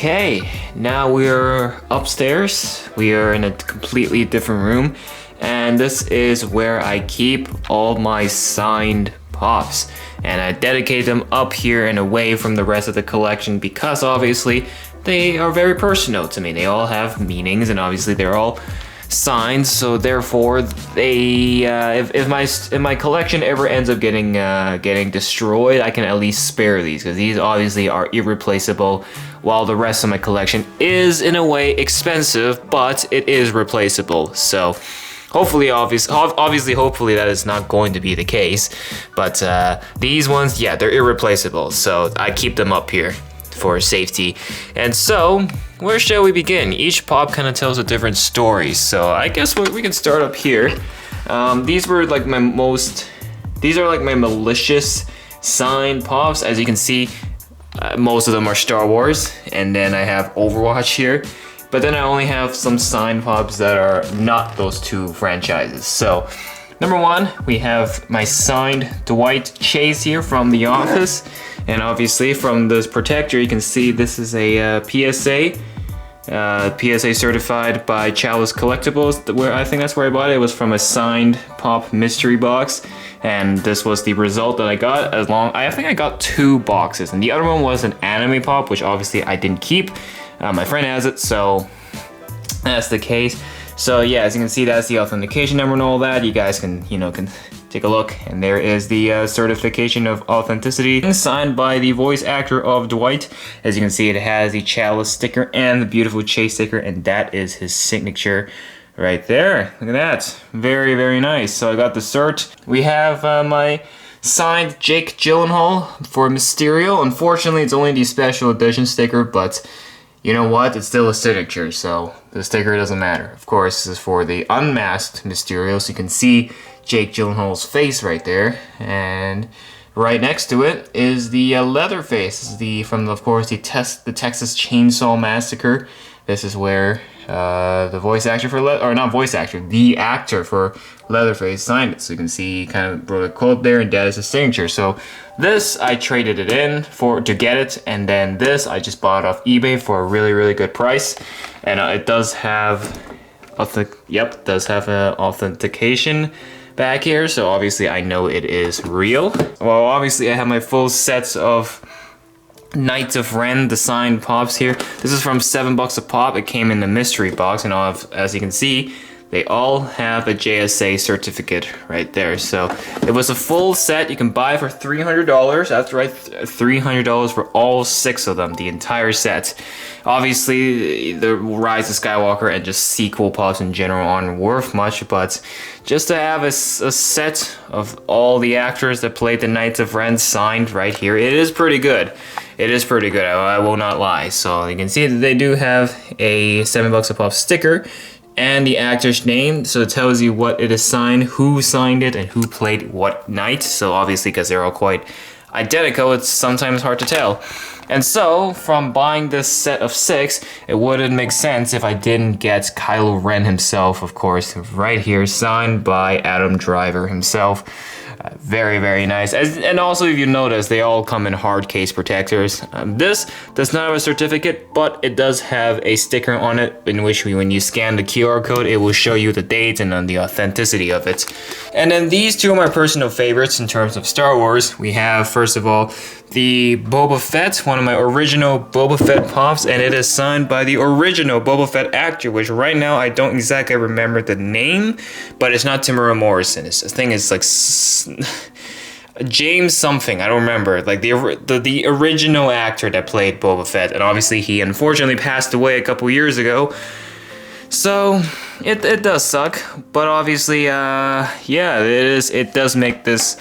Okay, now we're upstairs. We are in a completely different room, and this is where I keep all my signed Pops. And I dedicate them up here and away from the rest of the collection because obviously they are very personal to me. They all have meanings, and obviously they're all signed, so therefore they if my collection ever ends up getting destroyed, I can at least spare these, because these obviously are irreplaceable, while the rest of my collection is in a way expensive, but it is replaceable. So hopefully that is not going to be the case, but these ones, yeah, they're irreplaceable, so I keep them up here for safety. And so, where shall we begin? Each pop kind of tells a different story, so I guess we can start up here. These are like my malicious signed Pops. As you can see, most of them are Star Wars, and then I have Overwatch here. But then I only have some signed Pops that are not those two franchises. So, number one, we have my signed Dwight Chase here from The Office. And obviously from this protector, you can see this is a PSA. PSA certified by Chalice Collectibles, where I think that's where I bought it. It was from a signed Pop mystery box, and this was the result that I got. I think I got 2 boxes, and the other one was an anime Pop, which obviously I didn't keep. My friend has it, so that's the case. So yeah, as you can see, that's the authentication number and all that. You guys can take a look, and there is the certification of authenticity signed by the voice actor of Dwight. As you can see, it has the Chalice sticker and the beautiful Chase sticker, and that is his signature right there. Look at that. Very, very nice. So I got the cert. We have my signed Jake Gyllenhaal for Mysterio. Unfortunately, it's only the special edition sticker, but you know what? It's still a signature, so the sticker doesn't matter. Of course, this is for the unmasked Mysterio, so you can see Jake Gyllenhaal's face right there, and right next to it is the Leatherface. This is from the Texas Chainsaw Massacre. This is where the voice actor the actor for Leatherface signed it. So you can see he kind of wrote a quote there, and that is his signature. So this I traded it in to get it, and then this I just bought off eBay for a really, really good price, and it does have an authentication back here, so obviously I know it is real. Well, obviously I have my full sets of Knights of Ren, the signed Pops here. This is from $7 a pop. It came in the mystery box, and as you can see, they all have a JSA certificate right there. So it was a full set. You can buy for $300. That's right, $300 for all 6 of them, the entire set. Obviously, the Rise of Skywalker and just sequel Pops in general aren't worth much, but just to have a set of all the actors that played the Knights of Ren signed right here, it is pretty good. It is pretty good, I will not lie. So you can see that they do have a $7 a pop sticker and the actor's name, so it tells you what it is signed, who signed it, and who played what knight. So obviously, because they're all quite identical, it's sometimes hard to tell. And so, from buying this set of 6, it wouldn't make sense if I didn't get Kylo Ren himself, of course, right here, signed by Adam Driver himself. Very, very nice. And also, if you notice, they all come in hard case protectors. This does not have a certificate, but it does have a sticker on it in which when you scan the QR code, it will show you the date and the authenticity of it. And then these 2 are my personal favorites in terms of Star Wars. We have, first of all, the Boba Fett, one of my original Boba Fett Pops, and it is signed by the original Boba Fett actor, which right now I don't exactly remember the name, but it's not Temuera Morrison. I think it's like James something, I don't remember. Like the original actor that played Boba Fett, and obviously he unfortunately passed away a couple years ago. So it does suck, but obviously it does make this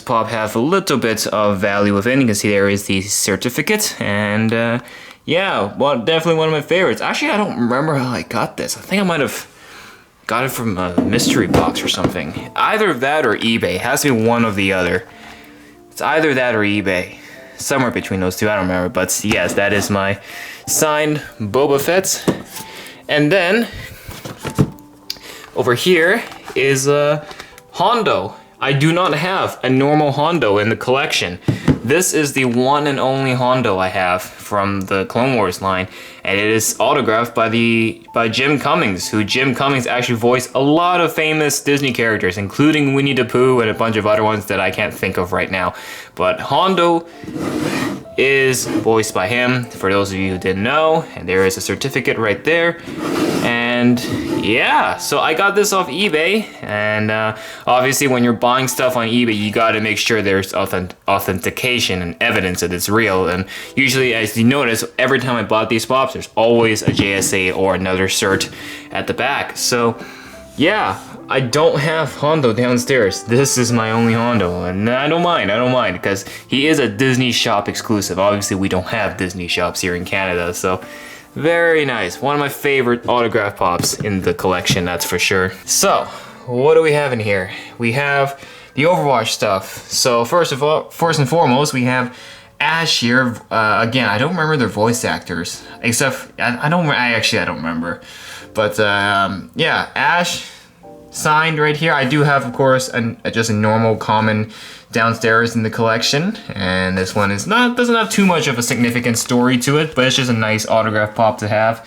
Pop have a little bit of value within. You can see there is the certificate, and definitely one of my favorites. Actually, I don't remember how I got this. I think I might have got it from a mystery box or something. Either that or eBay. It has to be one or the other. It's either that or eBay. Somewhere between those two, I don't remember. But yes, that is my signed Boba Fett. And then over here is Hondo. I do not have a normal Hondo in the collection. This is the one and only Hondo I have from the Clone Wars line, and it is autographed by Jim Cummings, who Jim Cummings actually voiced a lot of famous Disney characters, including Winnie the Pooh and a bunch of other ones that I can't think of right now. But Hondo is voiced by him, for those of you who didn't know, and there is a certificate right there. And yeah, so I got this off eBay, and obviously when you're buying stuff on eBay, you gotta make sure there's authentication and evidence that it's real. And usually, as you notice, every time I bought these pops, there's always a JSA or another cert at the back. So yeah, I don't have Hondo downstairs. This is my only Hondo, and I don't mind, because he is a Disney shop exclusive. Obviously, we don't have Disney shops here in Canada, so very nice. One of my favorite autograph pops in the collection, that's for sure. So, what do we have in here? We have the Overwatch stuff. So first and foremost, we have Ash here. Again, I don't remember their voice actors, except I don't remember. But yeah, Ash signed right here. I do have, of course, just a normal common downstairs in the collection, and this one doesn't have too much of a significant story to it, but it's just a nice autograph pop to have.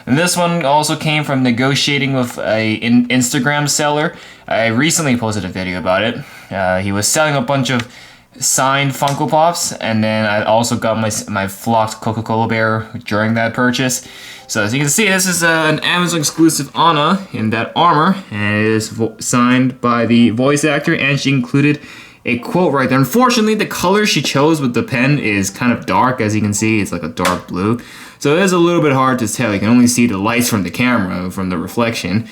And this one also came from negotiating with an Instagram seller. I recently posted a video about it. He was selling a bunch of signed Funko Pops, and then I also got my flocked Coca-Cola bear during that purchase. So as you can see, this is an Amazon exclusive Anna in that armor, and it is signed by the voice actor, and she included a quote right there. Unfortunately, the color she chose with the pen is kind of dark. As you can see, it's like a dark blue. So it is a little bit hard to tell. You can only see the lights from the camera, from the reflection.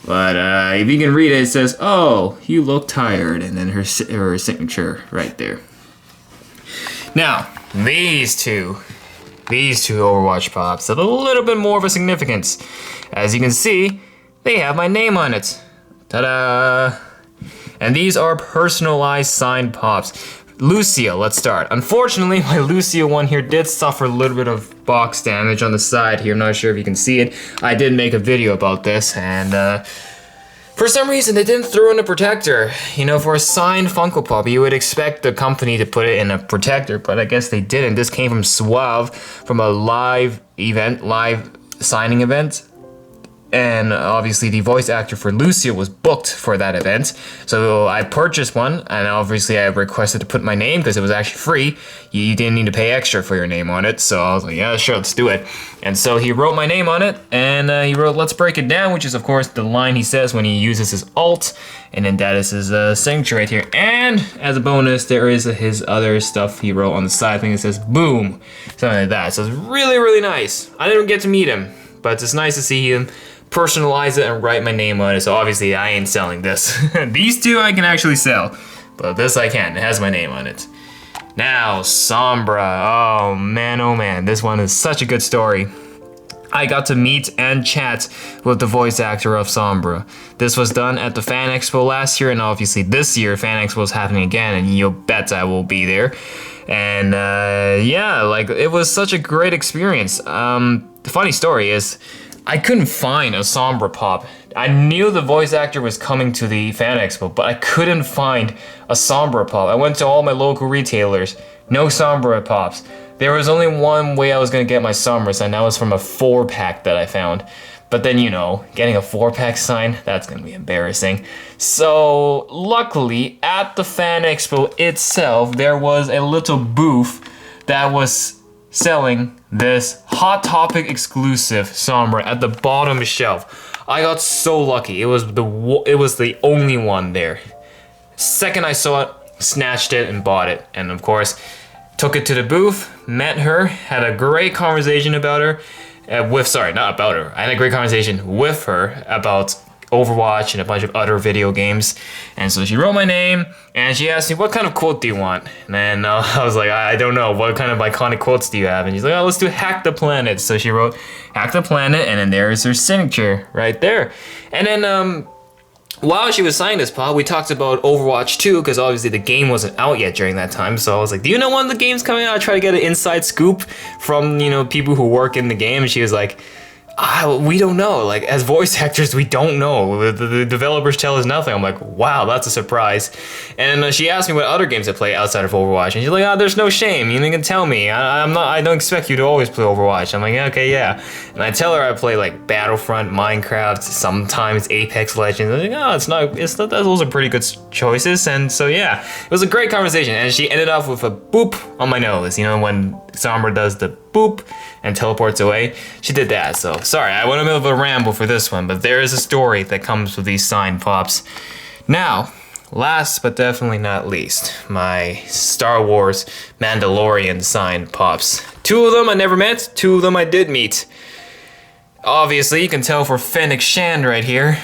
But if you can read it, it says, "Oh, you look tired," and then her signature right there. Now, these two Overwatch Pops have a little bit more of a significance. As you can see, they have my name on it. Ta-da! And these are personalized signed Pops. Lucia, let's start. Unfortunately, my Lucia one here did suffer a little bit of box damage on the side here. I'm not sure if you can see it. I did make a video about this, and for some reason they didn't throw in a protector. You know, for a signed Funko Pop, you would expect the company to put it in a protector, but I guess they didn't. This came from Suave, from a live signing event. And obviously the voice actor for Lucia was booked for that event. So I purchased one, and obviously I requested to put my name because it was actually free. You didn't need to pay extra for your name on it. So I was like, yeah, sure, let's do it. And so he wrote my name on it, and he wrote, "Let's break it down," which is of course the line he says when he uses his alt. And then that is his signature right here. And as a bonus, there is his other stuff he wrote on the side. I think it says "boom," something like that. So it's really, really nice. I didn't get to meet him, but it's nice to see him personalize it and write my name on it. So obviously I ain't selling this. These two I can actually sell, but this I can't. It has my name on it. Now, Sombra. Oh man, this one is such a good story. I got to meet and chat with the voice actor of Sombra. This was done at the Fan Expo last year, and obviously this year Fan Expo is happening again, and you'll bet I will be there. And yeah, like, it was such a great experience. The funny story is, I couldn't find a Sombra Pop. I knew the voice actor was coming to the Fan Expo, but I couldn't find a Sombra Pop. I went to all my local retailers, no Sombra Pops. There was only one way I was gonna get my Sombras, and that was from a 4-pack that I found. But then, you know, getting a 4-pack signed, that's gonna be embarrassing. So, luckily, at the Fan Expo itself, there was a little booth that was selling this Hot Topic exclusive Sombra at the bottom shelf. I got so lucky. It was the only one there. Second I saw it, snatched it and bought it. And of course, took it to the booth, met her, had a great conversation about her. Not about her. I had a great conversation with her about Overwatch and a bunch of other video games. And so she wrote my name, and she asked me, "What kind of quote do you want?" And then I was like, I don't know, what kind of iconic quotes do you have? And she's like, "Oh, let's do Hack the Planet." So she wrote Hack the Planet, and then there's her signature right there. And then while she was signing this pop, we talked about Overwatch 2, because obviously the game wasn't out yet during that time. So I was like, "Do you know when the game's coming out?" I try to get an inside scoop from, you know, people who work in the game. And she was like, We don't know. Like, as voice actors, we don't know. The developers tell us nothing. I'm like, wow, that's a surprise. And she asked me what other games I play outside of Overwatch, and she's like, there's no shame. You can tell me. I don't expect you to always play Overwatch. I'm like, okay, yeah. And I tell her I play like Battlefront, Minecraft, sometimes Apex Legends. I'm like, it's not. Those are pretty good choices. And so yeah, it was a great conversation. And she ended off with a boop on my nose. You know, when Sombra does the boop and teleports away. She did that, so sorry, I went a bit of a ramble for this one, but there is a story that comes with these signed pops. Now, last but definitely not least, my Star Wars Mandalorian signed pops. 2 of them I never met, 2 of them I did meet. Obviously, you can tell for Fennec Shand right here.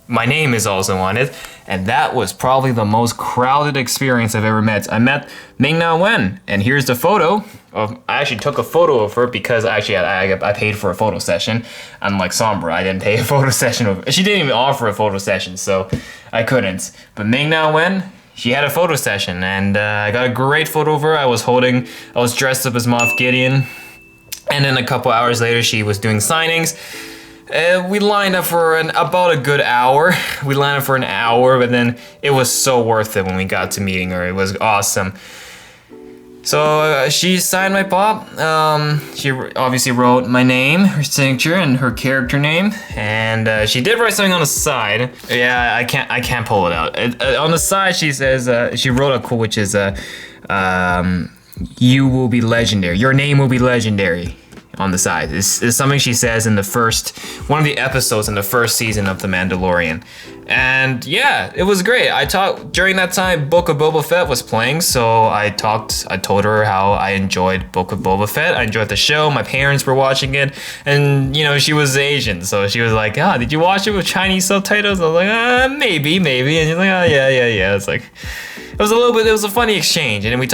My name is also on it, and that was probably the most crowded experience I've ever met. I met Ming-Na Wen, and here's the photo. I actually took a photo of her because actually I paid for a photo session. Unlike Sombra, I didn't pay a photo session. She didn't even offer a photo session, so I couldn't. But Ming-Na Wen, she had a photo session, and I got a great photo of her. I was dressed up as Moff Gideon, and then a couple hours later, she was doing signings. We lined up for about a good hour. We lined up for an hour, but then it was so worth it when we got to meeting her. It was awesome. So she signed my pop. She obviously wrote my name, her signature, and her character name. And she did write something on the side. Yeah, I can't pull it out. On the side, she says she wrote a quote, which is "You will be legendary. Your name will be legendary." On the side. It's something she says in one of the episodes in the first season of The Mandalorian. And yeah, it was great. During that time, Book of Boba Fett was playing, so I told her how I enjoyed Book of Boba Fett. I enjoyed the show, my parents were watching it, and you know, she was Asian, so she was like, did you watch it with Chinese subtitles? I was like, maybe, and she's like, yeah. It's like, it was a funny exchange, and then she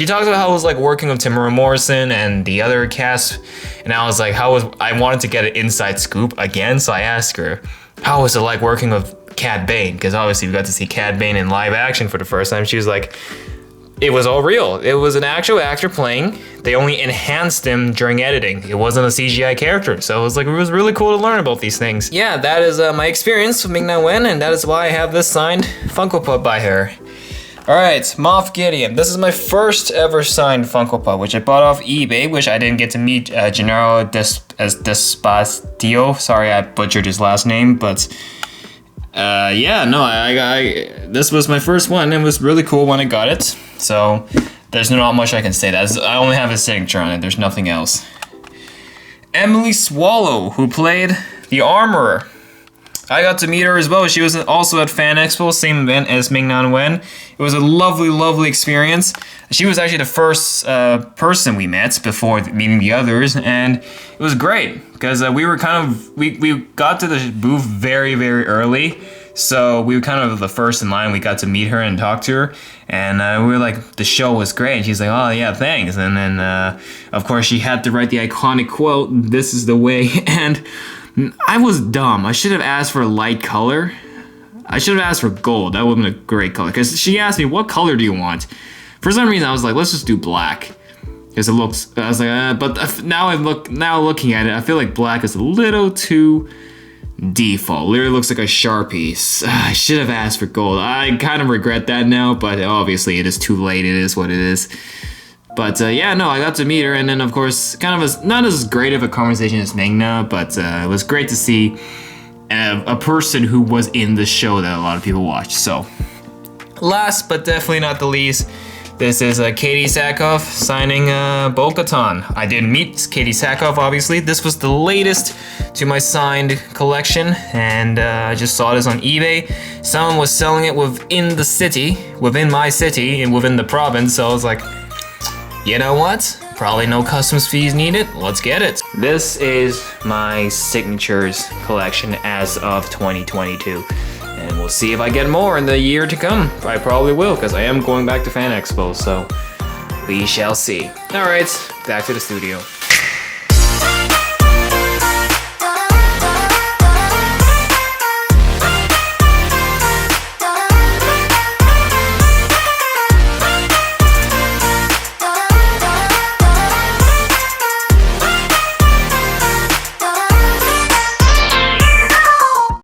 talked about how it was like working with Tamara Morrison and the other cast, and I was like, I wanted to get an inside scoop again, so I asked her, how was it like working with Cad Bane? Because obviously we got to see Cad Bane in live action for the first time. She was like, it was all real. It was an actual actor playing. They only enhanced him during editing. It wasn't a CGI character, so it was really cool to learn about these things. Yeah, that is my experience with Ming-Na Wen, and that is why I have this signed Funko Pop by her. Alright, Moff Gideon. This is my first ever signed Funko Pop, which I bought off eBay, which I didn't get to meet Gennaro Despacito. Sorry, I butchered his last name, but this was my first one. It was really cool when I got it, so there's not much I can say. I only have his signature on it, there's nothing else. Emily Swallow, who played the Armorer. I got to meet her as well. She was also at Fan Expo, same event as Ming-Na Wen. It was a lovely, lovely experience. She was actually the first person we met before meeting the others, and it was great because we got to the booth very, very early. So we were kind of the first in line. We got to meet her and talk to her, and we were like, the show was great. And she's like, oh yeah, thanks. And then of course she had to write the iconic quote, "This is the way." And I was dumb. I should have asked for a light color. I should have asked for gold. That would have been a great color. Because she asked me, what color do you want? For some reason, I was like, let's just do black. Because it looks, I was like, but now looking at it, I feel like black is a little too default. Literally looks like a Sharpie. I should have asked for gold. I kind of regret that now, but obviously it is too late. It is what it is. But I got to meet her, and then of course, kind of not as great of a conversation as Ming-Na, but it was great to see a person who was in the show that a lot of people watched. So, last but definitely not the least, this is Katie Sackhoff signing Bo-Katan. I didn't meet Katie Sackhoff, obviously. This was the latest to my signed collection, and I just saw this on eBay. Someone was selling it within my city, and within the province, so I was like, you know what? Probably no customs fees needed. Let's get it. This is my signatures collection as of 2022. And we'll see if I get more in the year to come. I probably will, because I am going back to Fan Expo, so we shall see. Alright, back to the studio.